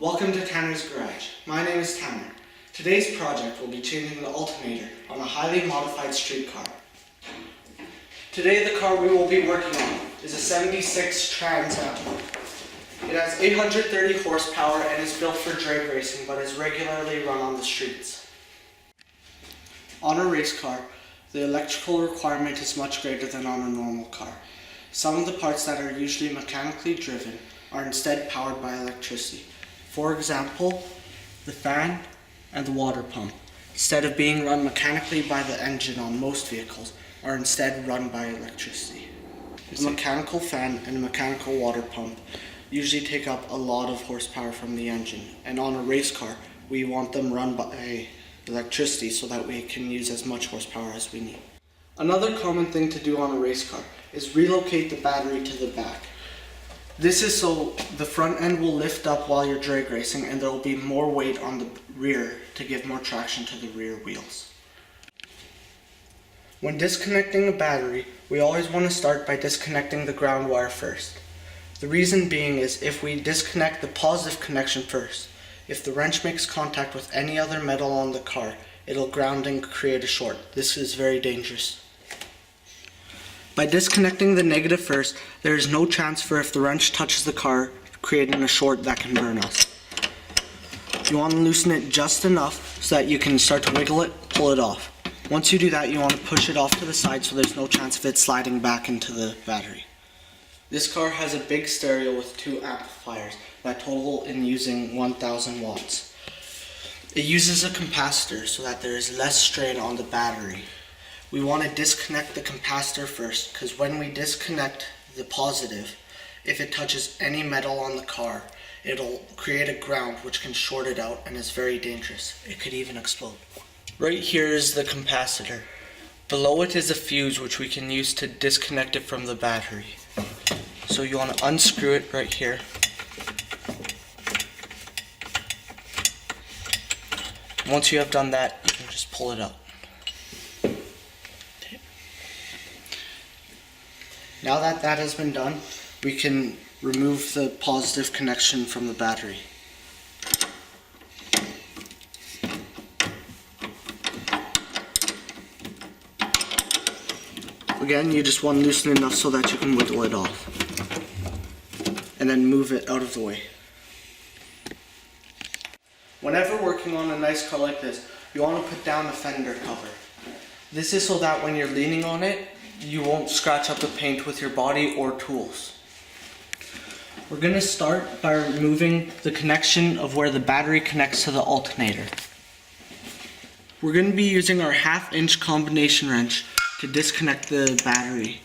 Welcome to Tanner's Garage. My name is Tanner. Today's project will be changing the alternator on a highly modified street car. Today the car we will be working on is a 76 Trans Am. It has 830 horsepower and is built for drag racing but is regularly run on the streets. On a race car, the electrical requirement is much greater than on a normal car. Some of the parts that are usually mechanically driven are instead powered by electricity. For example, the fan and the water pump, instead of being run mechanically by the engine on most vehicles, are instead run by electricity. A mechanical fan and a mechanical water pump usually take up a lot of horsepower from the engine, and on a race car, we want them run by electricity so that we can use as much horsepower as we need. Another common thing to do on a race car is relocate the battery to the back. This is so the front end will lift up while you're drag racing and there will be more weight on the rear to give more traction to the rear wheels. When disconnecting a battery, we always want to start by disconnecting the ground wire first. The reason being is if we disconnect the positive connection first, if the wrench makes contact with any other metal on the car, it'll ground and create a short. This is very dangerous. By disconnecting the negative first, there is no chance for if the wrench touches the car, creating a short that can burn us. You want to loosen it just enough so that you can start to wiggle it, pull it off. Once you do that, you want to push it off to the side so there's no chance of it sliding back into the battery. This car has a big stereo with 2 amplifiers that total in using 1000 watts. It uses a capacitor so that there is less strain on the battery. We want to disconnect the capacitor first because when we disconnect the positive, if it touches any metal on the car, it'll create a ground which can short it out and is very dangerous. It could even explode. Right here is the capacitor. Below it is a fuse which we can use to disconnect it from the battery. So you want to unscrew it right here. Once you have done that, you can just pull it out. Now that that has been done, we can remove the positive connection from the battery. Again, you just want to loosen it enough so that you can wiggle it off. And then move it out of the way. Whenever working on a nice car like this, you want to put down a fender cover. This is so that when you're leaning on it, you won't scratch up the paint with your body or tools. We're going to start by removing the connection of where the battery connects to the alternator. We're going to be using our 1/2 inch combination wrench to disconnect the battery.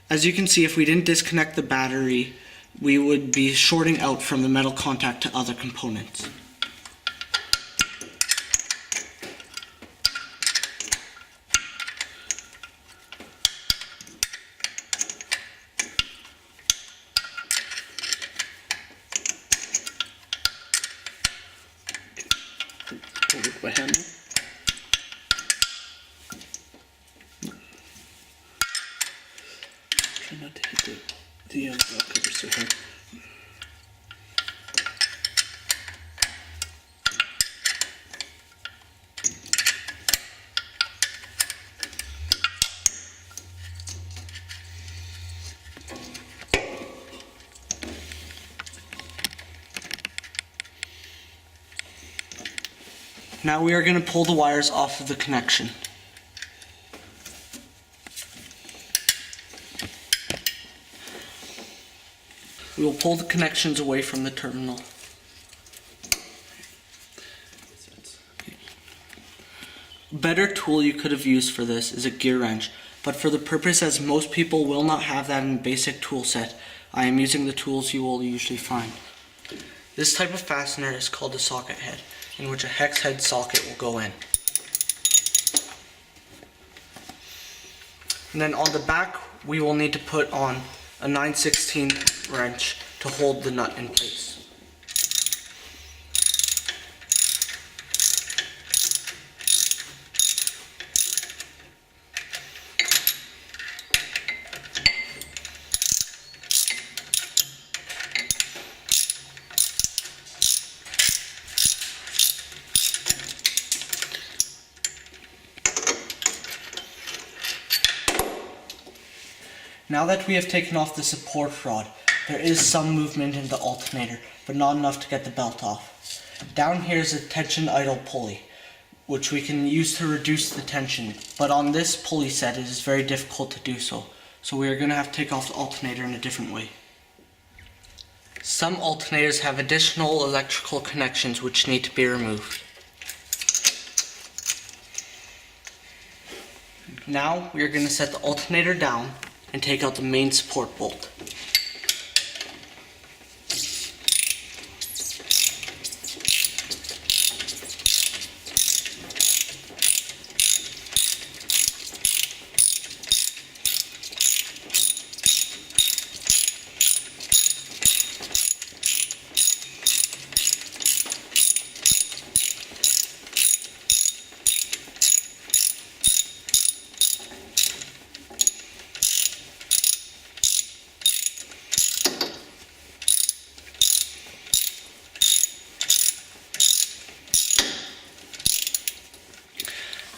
As you can see, if we didn't disconnect the battery, we would be shorting out from the metal contact to other components. With my hand. Try not to hit the valve cover so hard. Now we are going to pull the wires off of the connection. We will pull the connections away from the terminal. A better tool you could have used for this is a gear wrench, but for the purpose as most people will not have that in basic tool set, I am using the tools you will usually find. This type of fastener is called a socket head, in which a hex head socket will go in. And then on the back, we will need to put on a 9/16 wrench to hold the nut in place. Now that we have taken off the support rod, there is some movement in the alternator, but not enough to get the belt off. Down here is a tension idle pulley, which we can use to reduce the tension, but on this pulley set it is very difficult to do so. So we are going to have to take off the alternator in a different way. Some alternators have additional electrical connections which need to be removed. Now we are going to set the alternator down and take out the main support bolt.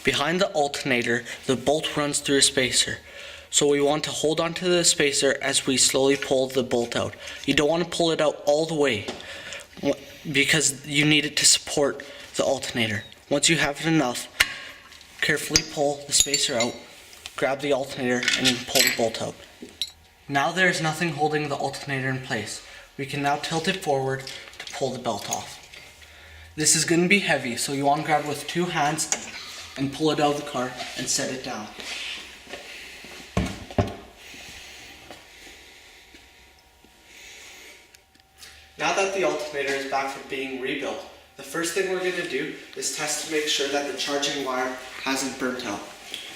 Behind the alternator, the bolt runs through a spacer. So we want to hold onto the spacer as we slowly pull the bolt out. You don't want to pull it out all the way because you need it to support the alternator. Once you have it enough, carefully pull the spacer out, grab the alternator, and then pull the bolt out. Now there is nothing holding the alternator in place. We can now tilt it forward to pull the belt off. This is going to be heavy, so you want to grab it with 2 hands and pull it out of the car and set it down. Now that the alternator is back from being rebuilt, the first thing we're going to do is test to make sure that the charging wire hasn't burnt out.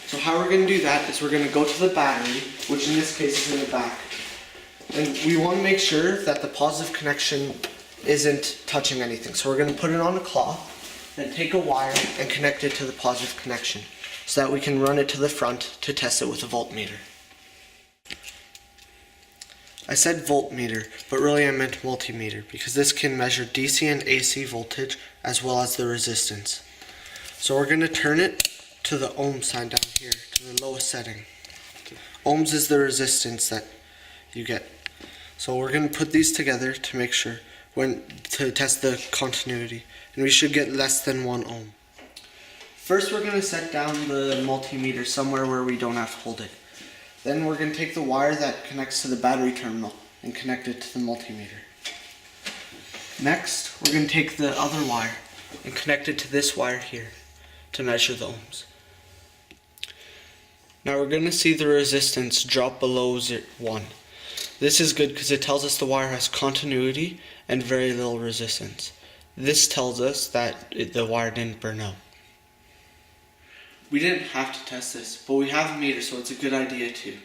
So how we're going to do that is we're going to go to the battery, which in this case is in the back. And we want to make sure that the positive connection isn't touching anything. So we're going to put it on a cloth, then take a wire and connect it to the positive connection so that we can run it to the front to test it with a voltmeter. I said voltmeter, but really I meant multimeter because this can measure DC and AC voltage as well as the resistance. So we're going to turn it to the ohm sign down here, to the lowest setting. Ohms is the resistance that you get. So we're going to put these together to make sure to test the continuity, and we should get less than 1 ohm. First we're going to set down the multimeter somewhere where we don't have to hold it. Then we're going to take the wire that connects to the battery terminal and connect it to the multimeter. Next we're going to take the other wire and connect it to this wire here to measure the ohms. Now we're going to see the resistance drop below 1. This is good because it tells us the wire has continuity and very little resistance. This tells us that the wire didn't burn out. We didn't have to test this, but we have a meter, so it's a good idea too.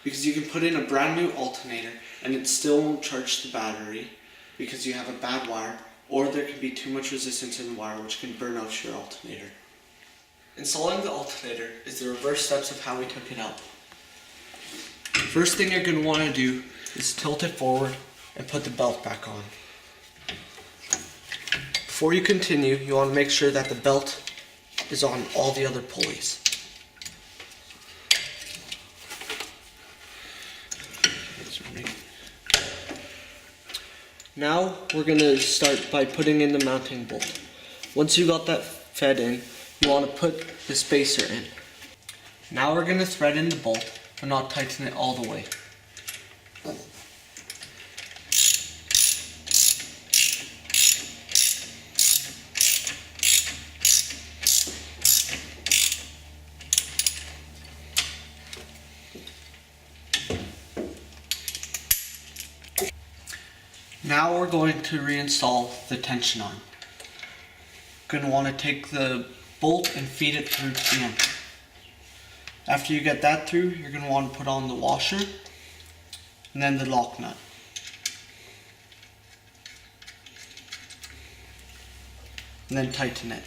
Because you can put in a brand new alternator and it still won't charge the battery because you have a bad wire, or there can be too much resistance in the wire which can burn out your alternator. Installing the alternator is the reverse steps of how we took it out. First thing you're going to want to do is tilt it forward and put the belt back on. Before you continue, you want to make sure that the belt is on all the other pulleys. Now we're going to start by putting in the mounting bolt. Once you got that fed in, you want to put the spacer in. Now we're going to thread in the bolt, but not tighten it all the way. Now we're going to reinstall the tension arm. Going to want to take the bolt and feed it through to the end. After you get that through, you're going to want to put on the washer and then the lock nut. And then tighten it.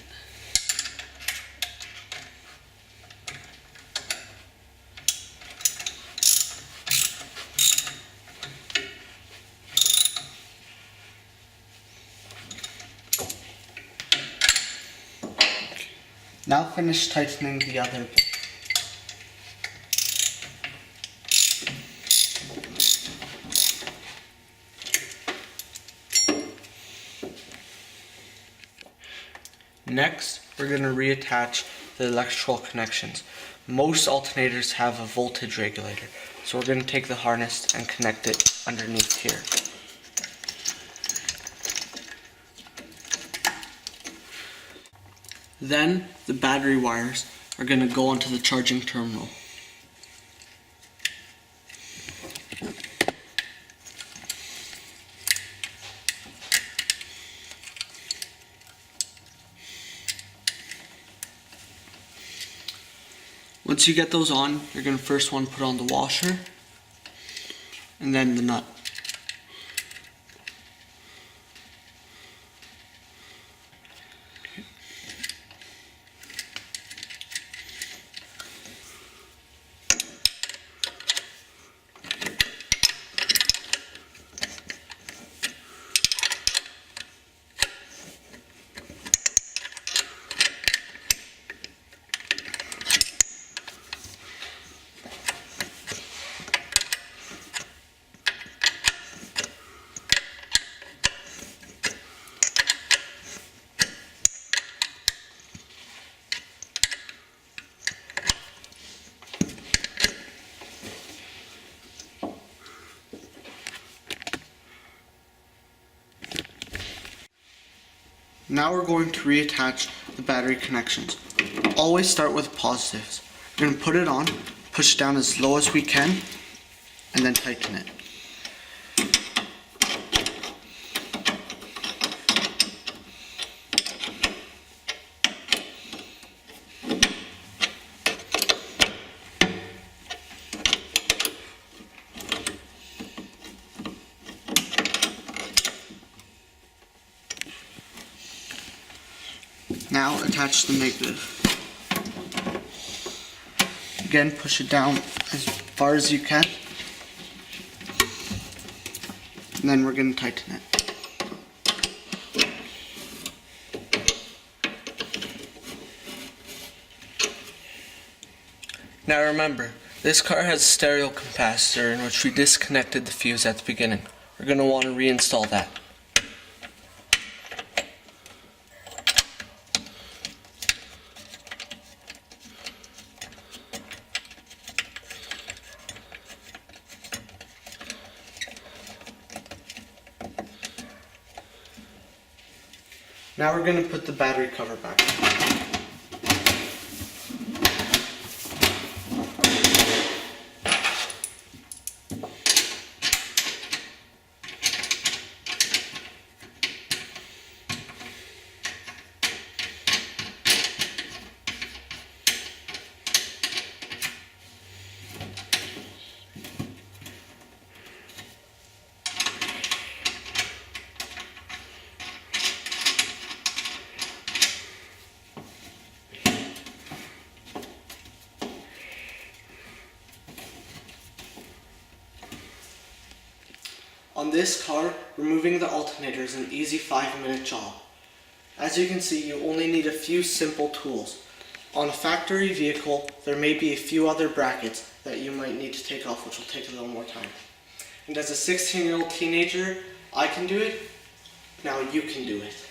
Now finish tightening the other bolt. Next, we're going to reattach the electrical connections. Most alternators have a voltage regulator, so we're going to take the harness and connect it underneath here. Then, the battery wires are going to go onto the charging terminal. Once you get those on, you're going to first want to put on the washer and then the nut. Now we're going to reattach the battery connections. Always start with positives. We're going to put it on, push it down as low as we can, and then tighten it. Now attach the negative. Again, push it down as far as you can. And then we're going to tighten it. Now remember, this car has a stereo capacitor in which we disconnected the fuse at the beginning. We're going to want to reinstall that. Now we're going to put the battery cover back. On this car, removing the alternator is an easy 5-minute job. As you can see, you only need a few simple tools. On a factory vehicle, there may be a few other brackets that you might need to take off, which will take a little more time. And as a 16-year-old teenager, I can do it. Now you can do it.